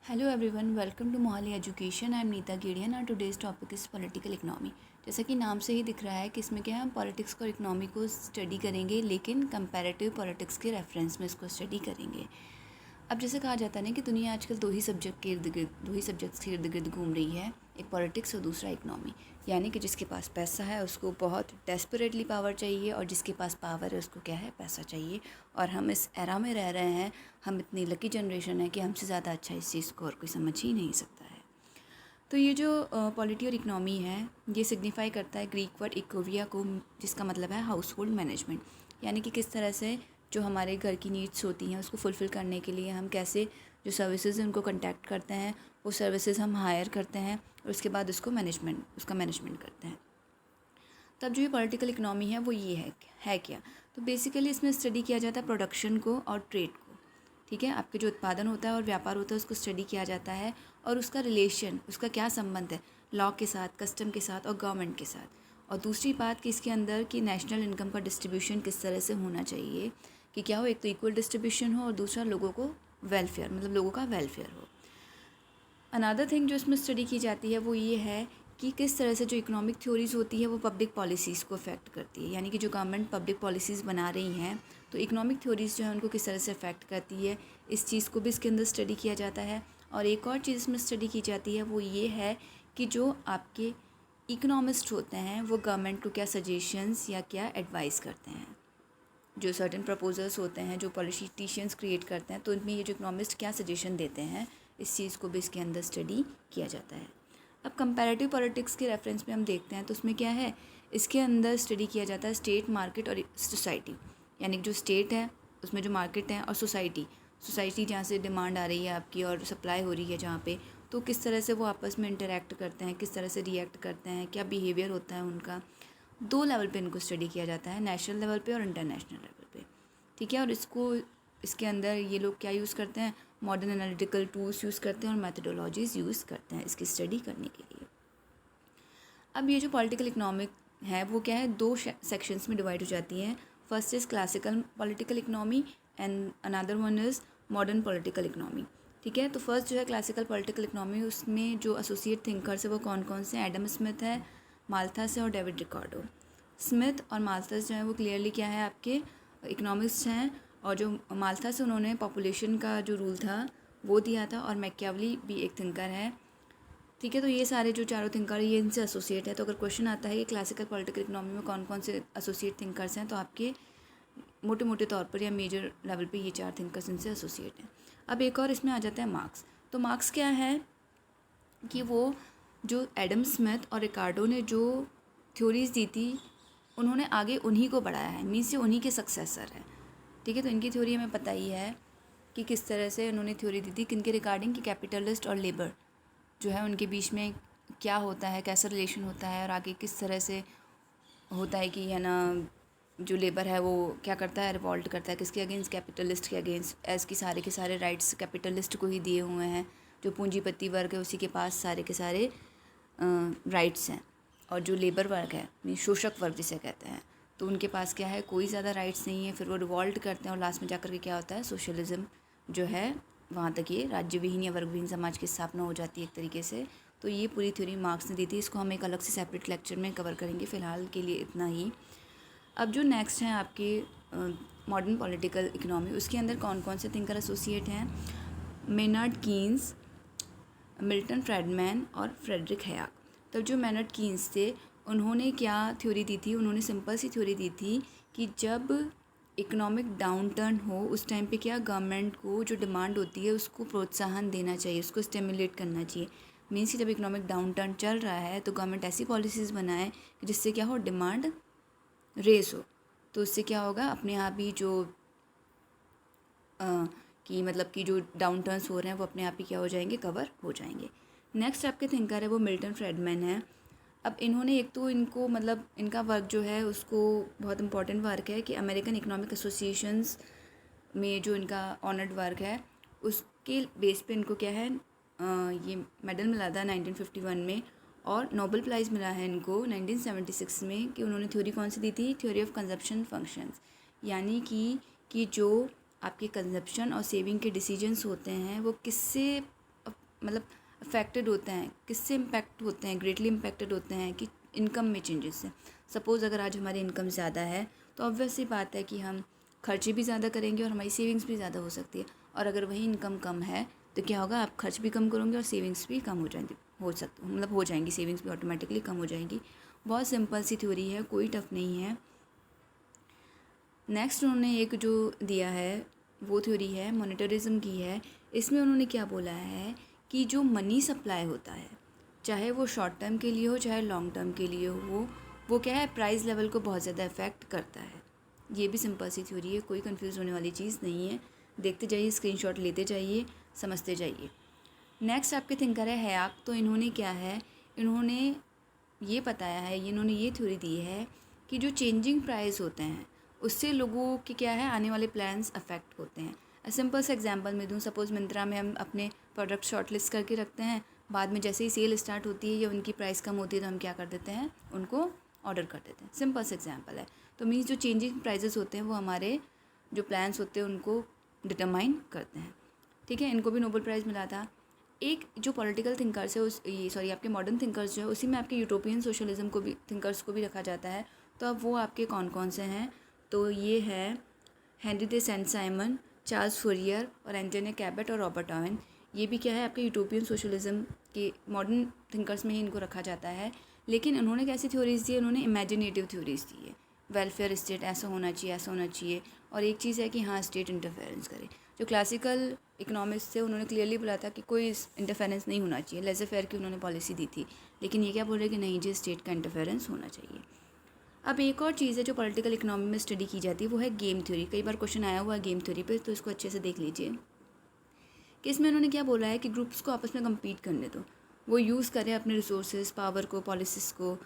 Hello everyone, welcome to Mohali education. I am Nita Gedian और today's topic is political economy. जैसा कि नाम से ही दिख रहा है कि इसमें क्या है, हम पॉलिटिक्स और इकनॉमी को स्टडी करेंगे, लेकिन कंपैरेटिव पॉलिटिक्स के रेफरेंस में इसको स्टडी करेंगे। अब जैसे कहा जाता है ना कि दुनिया आजकल दो ही सब्जेक्ट्स के इर्द गिर्द घूम रही है, एक पॉलिटिक्स और दूसरा इकनॉमी। यानी कि जिसके पास पैसा है उसको बहुत डेस्परेटली पावर चाहिए, और जिसके पास पावर है उसको क्या है, पैसा चाहिए। और हम इस एरा में रह रहे हैं, हम इतनी लकी जनरेशन है कि हमसे ज़्यादा अच्छा इस चीज़ को और कोई समझ ही नहीं सकता है। तो ये जो पॉलिटी और इकनॉमी है, ये सिग्निफाई करता है ग्रीक वर्ड इकोविया को, जिसका मतलब है हाउस होल्ड मैनेजमेंट। यानी कि किस तरह से जो हमारे घर की नीड्स होती हैं उसको फुलफ़िल करने के लिए हम कैसे जो सर्विसेज हैं उनको कंटैक्ट करते हैं, वो सर्विसेज हम हायर करते हैं और उसके बाद उसका मैनेजमेंट करते हैं। तब जो ये पॉलिटिकल इकनॉमी है वो ये है क्या। तो बेसिकली इसमें स्टडी किया जाता है प्रोडक्शन को और ट्रेड को। ठीक है, आपके जो उत्पादन होता है और व्यापार होता है उसको स्टडी किया जाता है, और उसका रिलेशन, उसका क्या संबंध है लॉ के साथ, कस्टम के साथ और गवर्नमेंट के साथ। और दूसरी बात कि इसके अंदर कि नेशनल इनकम का डिस्ट्रीब्यूशन किस तरह से होना चाहिए, कि क्या हो, एक तो इक्वल डिस्ट्रीब्यूशन हो और दूसरा लोगों को वेलफेयर, मतलब लोगों का वेलफेयर हो। अनदर थिंग जो इसमें स्टडी की जाती है वो ये है कि किस तरह से जो इकोनॉमिक थ्योरीज़ होती है वो पब्लिक पॉलिसीज़ को अफेक्ट करती है। यानी कि जो गवर्नमेंट पब्लिक पॉलिसीज़ बना रही हैं, तो इकोनॉमिक थ्योरीज़ जो है उनको किस तरह से अफेक्ट करती है, इस चीज़ को भी इसके अंदर स्टडी किया जाता है। और एक और चीज़ इसमें स्टडी की जाती है वो ये है कि जो आपके इकोनॉमिस्ट होते हैं वो गवर्नमेंट को क्या सजेशंस या क्या एडवाइस करते हैं। जो सर्टेन प्रपोजल्स होते हैं जो पॉलिटिशियंस क्रिएट करते हैं, तो उनमें ये जो इकोनॉमिस्ट क्या सजेशन देते हैं, इस चीज़ को भी इसके अंदर स्टडी किया जाता है। अब कंपैरेटिव पॉलिटिक्स के रेफरेंस में हम देखते हैं तो उसमें क्या है, इसके अंदर स्टडी किया जाता है स्टेट, मार्केट और सोसाइटी। यानी कि जो स्टेट है उसमें जो मार्केट है, और सोसाइटी जहाँ से डिमांड आ रही है आपकी और सप्लाई हो रही है जहाँ पे, तो किस तरह से वो आपस में इंटरेक्ट करते हैं, किस तरह से रिएक्ट करते हैं, क्या बिहेवियर होता है उनका। दो लेवल पे इनको स्टडी किया जाता है, नेशनल लेवल पे और इंटरनेशनल लेवल पे। ठीक है, और इसके अंदर ये लोग क्या यूज़ करते हैं, मॉडर्न एनालिटिकल टूल्स यूज़ करते हैं और मैथडोलॉजीज़ यूज़ करते हैं इसकी स्टडी करने के लिए। अब ये जो पॉलिटिकल इकनॉमिक है वो क्या है, दो सेक्शंस में डिवाइड हो जाती हैं। First is classical political economy and another one is modern political economy. ठीक है, तो फर्स्ट जो है क्लासिकल पॉलिटिकल इकनॉमी, उसमें जो एसोसिएट थिंकर्स है वो कौन कौन से हैं, एडम स्मिथ है, माल्थस है और डेविड रिकार्डो। स्मिथ और माल्थस जो है वो क्लियरली क्या है, आपके इकनॉमिस्ट हैं। और जो माल्थस है उन्होंने पॉपुलेशन का जो रूल था वो दिया था, और मैकियावली भी एक थिंकर है। ठीक है, तो ये सारे जो चारों थिंकर ये इनसे एसोसिएट है। तो अगर क्वेश्चन आता है कि क्लासिकल पॉलिटिकल इकनॉमी में कौन कौन से एसोसिएट थिंकर्स हैं, तो आपके मोटे मोटे तौर पर या मेजर लेवल पे ये चार थिंकर्स इनसे एसोसिएट हैं। अब एक और इसमें आ जाता है मार्क्स। तो मार्क्स क्या है कि वो जो एडम स्मिथ और रिकार्डो ने जो थ्योरीज दी थी उन्होंने आगे उन्हीं को बढ़ाया है, मीन्स ये उन्हीं के सक्सेसर है। ठीक है, तो इनकी थ्योरी हमें पता ही है कि किस तरह से उन्होंने थ्योरी दी थी, किनके रिगार्डिंग, कि कैपिटलिस्ट और लेबर जो है उनके बीच में क्या होता है, कैसा रिलेशन होता है, और आगे किस तरह से होता है कि है ना, जो लेबर है वो क्या करता है, रिवॉल्ट करता है किसके अगेंस्ट, कैपिटलिस्ट के अगेंस्ट। एज की सारे के सारे राइट्स कैपिटलिस्ट को ही दिए हुए हैं, जो पूंजीपति वर्ग है उसी के पास सारे के सारे राइट्स हैं। और जो लेबर वर्ग है, मीन शोषक वर्ग जिसे कहते हैं, तो उनके पास क्या है, कोई ज़्यादा राइट्स नहीं है। फिर वो रिवॉल्ट करते हैं और लास्ट में जाकर के क्या होता है, सोशलिज्म जो है, वहाँ तक ये राज्य विहीन या वर्ग विहीन समाज की स्थापना हो जाती है एक तरीके से। तो ये पूरी थ्योरी मार्क्स ने दी थी, इसको हम एक अलग से सेपरेट लेक्चर में कवर करेंगे, फ़िलहाल के लिए इतना ही। अब जो नेक्स्ट है आपके मॉडर्न पॉलिटिकल इकनॉमी, उसके अंदर कौन कौन से थिंकर एसोसिएट हैं, मेनार्ड कीन्स, मिल्टन फ्रेडमैन और फ्रेडरिक हैक। तो जो मेनार्ड कीन्स थे उन्होंने क्या थ्योरी दी थी, उन्होंने सिंपल सी थ्योरी दी थी कि जब इकोनॉमिक डाउन टर्न हो उस टाइम पे क्या, गवर्नमेंट को जो डिमांड होती है उसको प्रोत्साहन देना चाहिए, उसको स्टिमुलेट करना चाहिए। मीन्स कि जब इकोनॉमिक डाउन टर्न चल रहा है तो गवर्नमेंट ऐसी पॉलिसीज़ बनाए कि जिससे क्या हो, डिमांड रेस हो। तो उससे क्या होगा, अपने आप ही जो कि मतलब कि जो डाउन टर्न्स हो रहे हैं वो अपने आप ही क्या हो जाएंगे, कवर हो जाएंगे। नेक्स्ट आपके थिंकर है वो मिल्टन फ्रेडमैन है। अब इन्होंने एक तो इनको मतलब इनका वर्क जो है उसको बहुत इंपॉर्टेंट वर्क है कि अमेरिकन इकोनॉमिक एसोसिएशंस में जो इनका ऑनर्ड वर्क है उसके बेस पे इनको क्या है, ये मेडल मिला था 1951 में, और नोबेल प्राइज़ मिला है इनको 1976 में, कि उन्होंने थ्योरी कौन सी दी थी, थ्योरी ऑफ कंजप्शन फंक्शंस। यानी कि जो आपके कंजप्शन और सेविंग के डिसीजंस होते हैं वो किससे मतलब अफेक्टेड होते हैं, किससे इम्पैक्ट होते हैं, ग्रेटली इम्पैक्टेड होते हैं कि इनकम में चेंजेस से। सपोज़ अगर आज हमारी इनकम ज़्यादा है तो ऑब्वियस सी बात है कि हम खर्चे भी ज़्यादा करेंगे और हमारी सेविंग्स भी ज़्यादा हो सकती है। और अगर वही इनकम कम है तो क्या होगा, आप खर्च भी कम करोगे और सेविंग्स भी कम हो जाएंगी, सेविंग्स भी ऑटोमेटिकली कम हो जाएंगी। बहुत सिंपल सी थ्योरी है, कोई टफ नहीं है। नेक्स्ट उन्होंने एक जो दिया है वो थ्योरी है मॉनेटरिज्म की है। इसमें उन्होंने क्या बोला है कि जो मनी सप्लाई होता है, चाहे वो शॉर्ट टर्म के लिए हो चाहे लॉन्ग टर्म के लिए हो, वो क्या है, प्राइस लेवल को बहुत ज़्यादा इफेक्ट करता है। ये भी सिंपल सी थ्योरी है, कोई कंफ्यूज होने वाली चीज़ नहीं है। देखते जाइए, स्क्रीनशॉट लेते जाइए, समझते जाइए। नेक्स्ट आपके थिंकर है हैक। तो इन्होंने क्या है, इन्होंने ये बताया है, इन्होंने ये थ्योरी दी है कि जो चेंजिंग प्राइस होते हैं उससे लोगों के क्या है, आने वाले प्लान्स अफेक्ट होते हैं। सिंपल सा एग्जांपल मैं दूँ, सपोज़ मिंत्रा में हम अपने प्रोडक्ट शॉर्ट लिस्ट करके रखते हैं, बाद में जैसे ही सेल स्टार्ट होती है या उनकी प्राइस कम होती है तो हम क्या कर देते हैं, उनको ऑर्डर कर देते हैं। सिंपल सा एग्जांपल है। तो मीन्स जो चेंजिंग प्राइजेस होते हैं वो हमारे जो प्लान्स होते हैं उनको डिटरमाइन करते हैं। ठीक है, इनको भी नोबेल प्राइज़ मिला था। एक जो पॉलिटिकल थिंकर्स है आपके मॉडर्न थिंकर्स जो है, उसी में आपके यूरोपियन सोशलिज्म को भी, थिंकर्स को भी रखा जाता है। तो अब वो आपके कौन कौन से हैं, तो ये है Henry they sent Simon, Charles Fourier और एंटोनी कैबेट और रॉबर्ट ओवन। ये भी क्या है, आपके यूटोपियन सोशलिज्म के मॉडर्न थिंकर्स में ही इनको रखा जाता है। लेकिन उन्होंने कैसी थ्योरीज़ दी है, उन्होंने इमेजिनेटिव थ्योरीज़ दी है। वेलफेयर स्टेट ऐसा होना चाहिए, ऐसा होना चाहिए। और एक चीज़ है कि हाँ, स्टेट इंटरफेरेंस करे। जो क्लासिकल इकोनॉमिक्स थे उन्होंने क्लियरली बोला था कि कोई इंटरफेरेंस नहीं होना चाहिए, लेज़र फेयर की उन्होंने पॉलिसी दी थी। लेकिन ये क्या बोल रहे हैं कि नहीं जी, स्टेट का इंटरफेरेंस होना चाहिए। अब एक और चीज़ है जो पॉलिटिकल इकोनॉमी में स्टडी की जाती है, वो है गेम थ्योरी। कई बार क्वेश्चन आया हुआ है गेम थ्योरी पे, तो इसको अच्छे से देख लीजिए कि इसमें उन्होंने क्या बोला है कि ग्रुप्स को आपस में कम्पीट करने दो, वो यूज़ करें अपने रिसोर्सेज, पावर को, पॉलिसीज़ को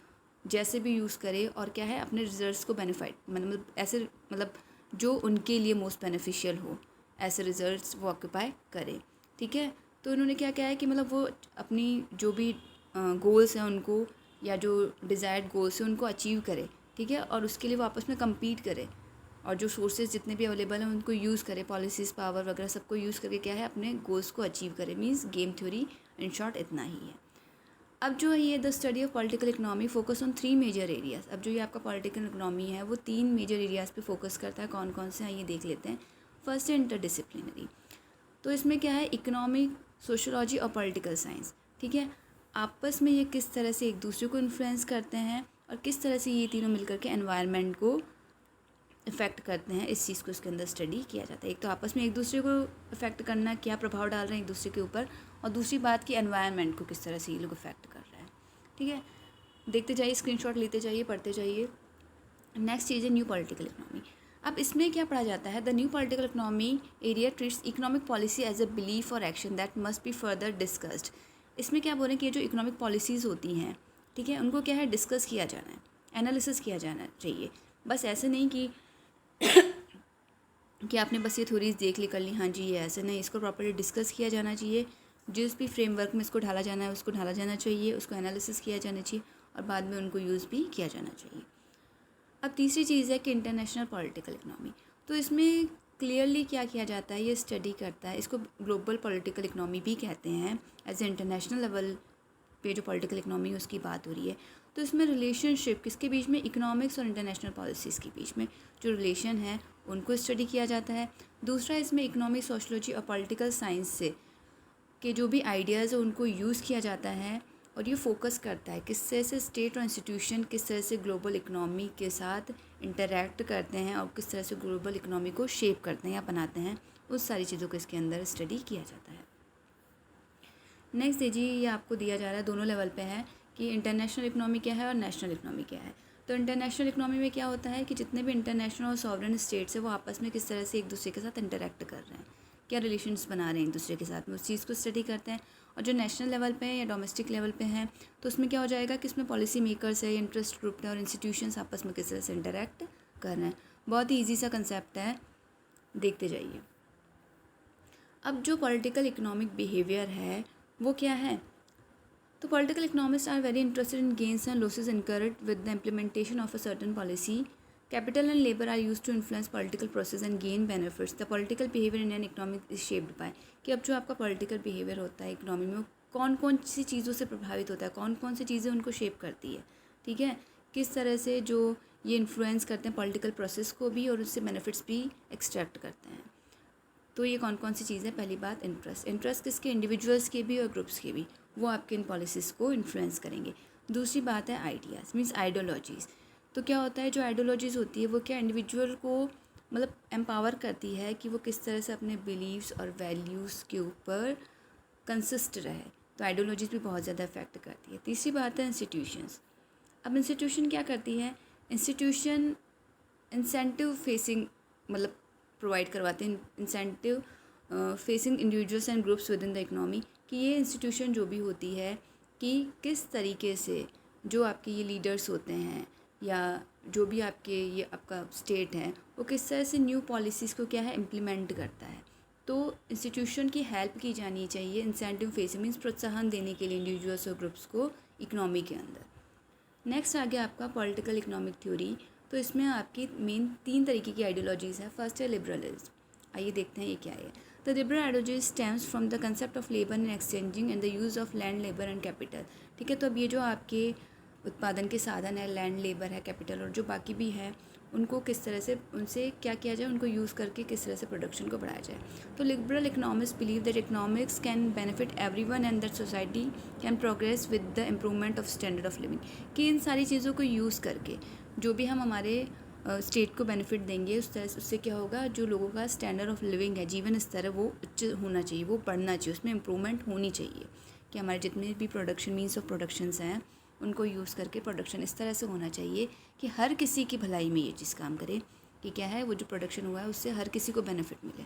जैसे भी यूज़ करें, और क्या है, अपने रिजल्ट्स को बेनिफिट मतलब ऐसे मतलब जो उनके लिए मोस्ट बेनिफिशियल हो, ऐसे रिजल्ट्स वो ऑक्यूपाई करें। ठीक है, तो उन्होंने क्या किया है कि मतलब वो अपनी जो भी गोल्स हैं उनको, या जो डिज़ायर्ड गोल्स हैं उनको अचीव करें। ठीक है, और उसके लिए वो आपस में कम्पीट करें और जो सोर्सेज जितने भी अवेलेबल हैं उनको यूज़ करें, पॉलिसीज़, पावर वगैरह सबको यूज़ करके क्या है, अपने गोल्स को अचीव करें। Means game theory in short इतना ही है। अब जो है ये the study of political economy focus on 3 major areas. अब जो ये आपका पॉलिटिकल इकोनॉमी है वो 3 मेजर एरियाज़ पे फोकस करता है। कौन कौन से हैं ये देख लेते हैं। फर्स्ट है इंटरडिसिप्लिनरी। तो इसमें क्या है, इकोनॉमिक, सोशोलॉजी और पॉलिटिकल साइंस। ठीक है, आपस में ये किस तरह से एक दूसरे को इन्फ्लुएंस करते हैं और किस तरह से ये तीनों मिलकर के एनवायरनमेंट को इफ़ेक्ट करते हैं, इस चीज़ को इसके अंदर स्टडी किया जाता है। एक तो आपस में एक दूसरे को इफ़ेक्ट करना, क्या प्रभाव डाल रहे हैं एक दूसरे के ऊपर, और दूसरी बात कि एनवायरनमेंट को किस तरह से ये लोग इफ़ेक्ट कर रहे हैं। ठीक है, देखते जाइए, स्क्रीनशॉट लेते जाइए, पढ़ते जाइए। नेक्स्ट चीज़ है न्यू पॉलिटिकल इकोनॉमी। अब इसमें क्या पढ़ा जाता है, the new political economy area treats economic policy as a belief और action that must be further discussed. इसमें क्या बोल रहे हैं कि ये जो इकोनॉमिक पॉलिसीज़ होती हैं, ठीक है, उनको क्या है, डिस्कस किया जाना है, एनालिसिस किया जाना चाहिए। बस ऐसे नहीं कि आपने बस ये थ्योरीज देख ली, कर ली, हाँ जी ये ऐसे नहीं, इसको प्रॉपर्ली डिस्कस किया जाना चाहिए। जिस भी फ्रेमवर्क में इसको ढाला जाना है उसको ढाला जाना चाहिए, उसको एनालिसिस किया जाना चाहिए और बाद में उनको यूज़ भी किया जाना चाहिए। अब तीसरी चीज़ है कि इंटरनेशनल पॉलिटिकल इकोनॉमी। तो इसमें क्लियरली क्या किया जाता है, ये स्टडी करता है, इसको ग्लोबल पॉलिटिकल इकोनॉमी भी कहते हैं। एज ए इंटरनेशनल लेवल पे जो पॉलिटिकल इकोनॉमी है उसकी बात हो रही है। तो इसमें रिलेशनशिप किसके बीच में, इकोनॉमिक्स और इंटरनेशनल पॉलिसीज़ के बीच में जो रिलेशन है उनको स्टडी किया जाता है। दूसरा, इसमें इकोनॉमिक, सोशोलॉजी और पॉलिटिकल साइंस से के जो भी आइडियाज़ है उनको यूज़ किया जाता है, और ये फोकस करता है किस तरह से स्टेट और इंस्टीट्यूशन किस तरह से ग्लोबल इकोनॉमी के साथ इंटरैक्ट करते हैं और किस तरह से ग्लोबल इकोनॉमी को शेप करते हैं या बनाते हैं, उस सारी चीज़ों को इसके अंदर स्टडी किया जाता है। नेक्स्ट देखिए, ये आपको दिया जा रहा है, दोनों लेवल पे है कि इंटरनेशनल इकोनॉमी क्या है और नेशनल इकोनॉमी क्या है। तो इंटरनेशनल इकोनॉमी में क्या होता है कि जितने भी इंटरनेशनल और सॉवरेन स्टेट्स हैं वो आपस में किस तरह से एक दूसरे के साथ इंटरैक्ट कर रहे हैं, क्या रिलेशंस बना रहे हैं एक दूसरे के साथ में, उस चीज़ को स्टडी करते हैं। और जो नेशनल लेवल पे है या डोमेस्टिक लेवल पे है तो उसमें क्या हो जाएगा कि इसमें पॉलिसी मेकर्स है, इंटरेस्ट ग्रुप है और इंस्टीट्यूशंस आपस में किस तरह से इंटरैक्ट कर रहे हैं। बहुत ही ईजी सा कंसेप्ट है, देखते जाइए। अब जो पॉलिटिकल इकोनॉमिक बिहेवियर है वो क्या है, तो political economist are very interested in gains and losses incurred with the implementation of a certain policy capital and labour are use to influence political process and gain benefits. The political behaviour in an economic is shaped by, कि अब जो आपका political behaviour होता है economy में, कौन कौन सी चीज़ों से प्रभावित होता है, कौन कौन सी चीज़ें उनको शेप करती है, ठीक है, किस तरह से जो ये इन्फ्लुएंस करते हैं पॉलिटिकल प्रोसेस को भी और उससे बेनिफिट्स भी एक्सट्रैक्ट करते हैं। तो ये कौन कौन सी चीज़ें, पहली बात इंटरेस्ट किसके, इंडिविजुअल्स के भी और ग्रुप्स के भी, वो आपके इन पॉलिसीज़ को इन्फ्लुएंस करेंगे। दूसरी बात है आइडियाज़ मीन्स आइडियोलॉजीज़। तो क्या होता है, जो आइडियोलॉजीज़ होती है वो क्या इंडिविजुअल को मतलब एम्पावर करती है कि वो किस तरह से अपने बिलीव्स और वैल्यूज़ के ऊपर कंसिस्ट रहे। तो आइडियोलॉजीज़ भी बहुत ज़्यादा इफेक्ट करती है। तीसरी बात है इंस्टीट्यूशंस। अब इंस्टीट्यूशन क्या करती है, इंस्टीट्यूशन इंसेंटिव फेसिंग मतलब प्रोवाइड करवाते हैं, incentive facing individuals and groups with in the economy, कि ये इंस्टीट्यूशन जो भी होती है कि किस तरीके से जो आपके ये लीडर्स होते हैं या जो भी आपके ये आपका स्टेट है वो किस तरह से न्यू पॉलिसीज़ को क्या है इम्प्लीमेंट करता है। तो इंस्टीट्यूशन की हेल्प की जानी चाहिए इंसेंटिव फेसिंग मीन्स प्रोत्साहन देने के लिए इंडिविजुअल्स और ग्रुप्स को इकनॉमी के अंदर। नेक्स्ट आ गया आपका पॉलिटिकल इकोनॉमिक थ्योरी। तो इसमें आपकी मेन 3 तरीके की आइडियोलॉजीज़ है। फर्स्ट है लिबरलिज्म। आइए देखते हैं ये क्या है। The liberal ideology stems from the concept of labour and exchanging and the use of land, labour and capital. ठीक है, तो अब ये जो आपके उत्पादन के साधन है, लैंड, लेबर है, कैपिटल और जो बाकी भी है, उनको किस तरह से उनसे क्या किया जाए, उनको यूज़ करके किस तरह से प्रोडक्शन को बढ़ाया जाए। तो liberal economist believe that economics can benefit everyone and that society can progress with the improvement of standard of living, कि इन सारी चीज़ों को यूज़ करके जो भी हम हमारे स्टेट को बेनिफिट देंगे उस तरह से उससे क्या होगा, जो लोगों का स्टैंडर्ड ऑफ लिविंग है, जीवन स्तर है, वो उच्च होना चाहिए, वो बढ़ना चाहिए, उसमें इम्प्रूवमेंट होनी चाहिए, कि हमारे जितने भी प्रोडक्शन मीन्स ऑफ प्रोडक्शंस हैं उनको यूज़ करके प्रोडक्शन इस तरह से होना चाहिए कि हर किसी की भलाई में ये चीज़ काम करे, कि क्या है वो जो प्रोडक्शन हुआ है उससे हर किसी को बेनिफिट मिले।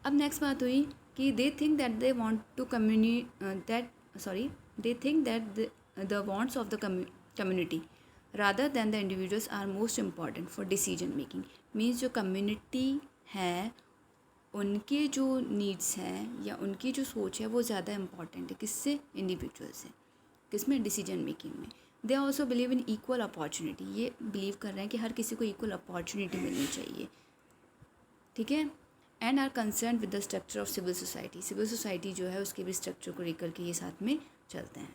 अब नेक्स्ट बात हुई कि they think that they want to they think that the wants of the community rather than the individuals are most important for decision making. Means जो कम्युनिटी है उनके जो नीड्स हैं या उनकी जो सोच है वो ज़्यादा इम्पॉर्टेंट है किससे, इंडिविजुअल से, किसमें, डिसीजन मेकिंग में। They also believe in equal opportunity, ये बिलीव कर रहे हैं कि हर किसी को इक्वल अपॉर्चुनिटी मिलनी चाहिए, ठीक है। And are concern with the structure of civil society, civil society जो है उसके भी स्ट्रक्चर को लेकर के ये साथ में चलते हैं।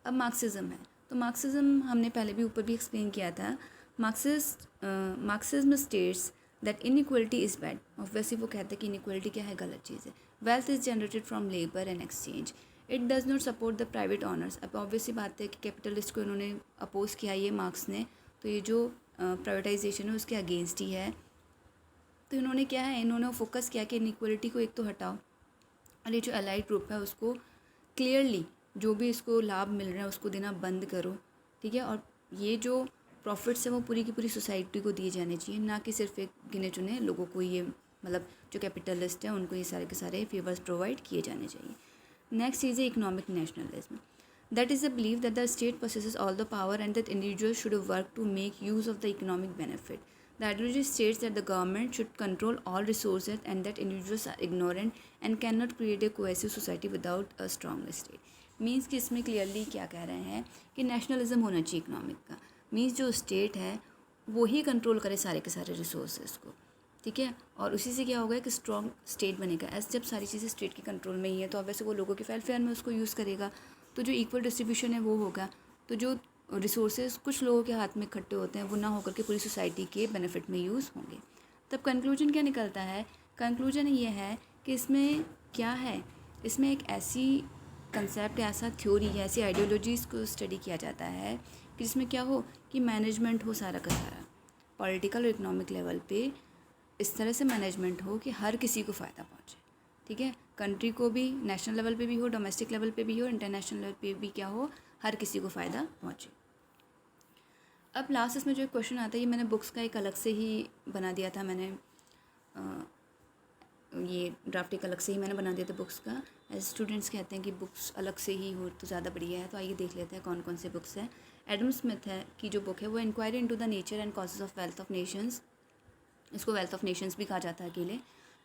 अब मार्क्सिज्म है, तो मार्क्सिज्म हमने पहले भी ऊपर भी एक्सप्लेन किया था। Marxism states that inequality is bad. Obviously वो कहते हैं कि इनइक्वलिटी क्या है, गलत चीज़ है। Wealth is generated from labour and exchange. It does not support the private honours. अब ऑब्वियसली बात है कि कैपिटलिस्ट को इन्होंने अपोज किया ये मार्क्स ने, तो ये जो प्राइवेटाइजेशन है उसके अगेंस्ट ही है। तो इन्होंने क्या है, इन्होंने फोकस किया कि इनइक्वलिटी को एक तो हटाओ और ये जो अलाइड ग्रुप है उसको क्लियरली जो भी इसको लाभ मिल रहा है उसको देना बंद करो, ठीक है। और ये जो प्रॉफिट्स है वो पूरी की पूरी सोसाइटी को दिए जाने चाहिए, ना कि सिर्फ एक गिने चुने लोगों को, ये मतलब जो कैपिटलिस्ट है उनको ये सारे के सारे फेवर्स प्रोवाइड किए जाने चाहिए। नेक्स्ट चीज़ है economic nationalism. That is the believe that the state possesses all the power and that individuals should work to make use of the economic benefit. The ideology states that the government should control all resources and that individuals are ignorant and cannot create a cohesive society without a strong state. Means कि इसमें clearly क्या कह रहे हैं कि nationalism होना चाहिए economic का। मीन्स जो स्टेट है वो ही कंट्रोल करे सारे के सारे रिसोर्सेज को, ठीक है। और उसी से क्या होगा कि स्ट्रॉन्ग स्टेट बनेगा। ऐसे जब सारी चीज़ें स्टेट के कंट्रोल में ही है तो वैसे वो लोगों के वेलफेयर में उसको यूज़ करेगा, तो जो इक्वल डिस्ट्रीब्यूशन है वो होगा। तो जो रिसोर्सेज कुछ लोगों के हाथ में इकट्ठे होते हैं वो ना होकर के पूरी सोसाइटी के बेनिफिट में यूज़ होंगे। तब कंक्लूजन क्या निकलता है, कंक्लूजन ये है कि इसमें क्या है, इसमें एक ऐसी कंसेप्ट, ऐसा थ्योरी है, ऐसी आइडियोलॉजीज़ को स्टडी किया जाता है कि जिसमें क्या हो कि मैनेजमेंट हो सारा का सारा पॉलिटिकल और इकोनॉमिक लेवल पे, इस तरह से मैनेजमेंट हो कि हर किसी को फ़ायदा पहुँचे, ठीक है। कंट्री को भी नेशनल लेवल पे भी हो, डोमेस्टिक लेवल पे भी हो, इंटरनेशनल लेवल पे भी क्या हो, हर किसी को फ़ायदा पहुँचे। अब लास्ट इसमें जो क्वेश्चन आता है ये मैंने बुक्स का एक अलग से ही बना दिया था, मैंने ये ड्राफ्ट एक अलग से ही मैंने बना दिया था बुक्स का। एज स्टूडेंट्स कहते हैं कि बुक्स अलग से ही हो तो ज़्यादा बढ़िया है, तो आइए देख लेते हैं कौन कौन से बुक्स हैं। एडम स्मिथ है की जो बुक है वो inquiry into the nature and causes of wealth of nations, इसको वेल्थ ऑफ नेशंस भी कहा जाता है अकेले।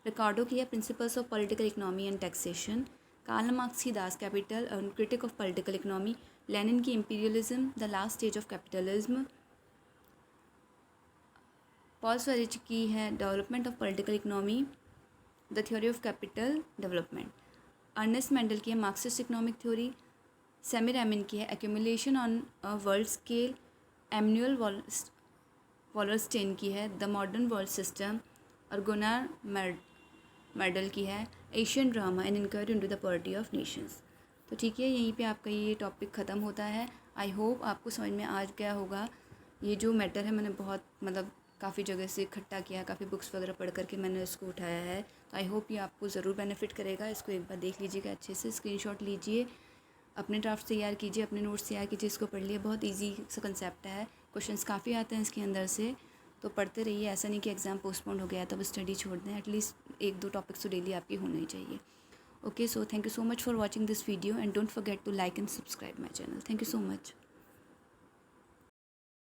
रिकार्डो की है principles of political economy and taxation. Karl Marx की दास कैपिटल और critique of political economy. Lenin की imperialism the last stage of capitalism. Paul स्वरेज की है development of political economy, the theory of capital development. Ernest Mandel की है Marxist economic theory. सेमिरामिन की है accumulation on a world scale. Emmanuel Wallerstein की है द मॉडर्न वर्ल्ड सिस्टम। और गुनार मेडल की है Asian drama and inquiry into the polity of nations. तो ठीक है, यहीं पे आपका ये टॉपिक ख़त्म होता है। आई होप आपको समझ में आ गया होगा। ये जो मैटर है मैंने बहुत काफ़ी जगह से इकट्ठा किया, काफ़ी बुक्स वगैरह पढ़ करके मैंने इसको उठाया है। तो आई होप ये आपको ज़रूर बेनिफिट करेगा। इसको एक बार देख लीजिएगा अच्छे से, स्क्रीनशॉट लीजिए, अपने ड्राफ्ट तैयार कीजिए, अपने नोट्स तैयार कीजिए, इसको पढ़ लिए। बहुत ईजी सा कंसेप्ट है, क्वेश्चंस काफ़ी आते हैं इसके अंदर से, तो पढ़ते रहिए। ऐसा नहीं कि एग्ज़ाम पोस्टपोन हो गया तब स्टडी छोड़ दें, एटलीस्ट 1-2 टॉपिक्स तो डेली आपकी होने ही चाहिए। Okay, so thank you so much for watching this video and don't forget to like and subscribe my channel. Thank you so much.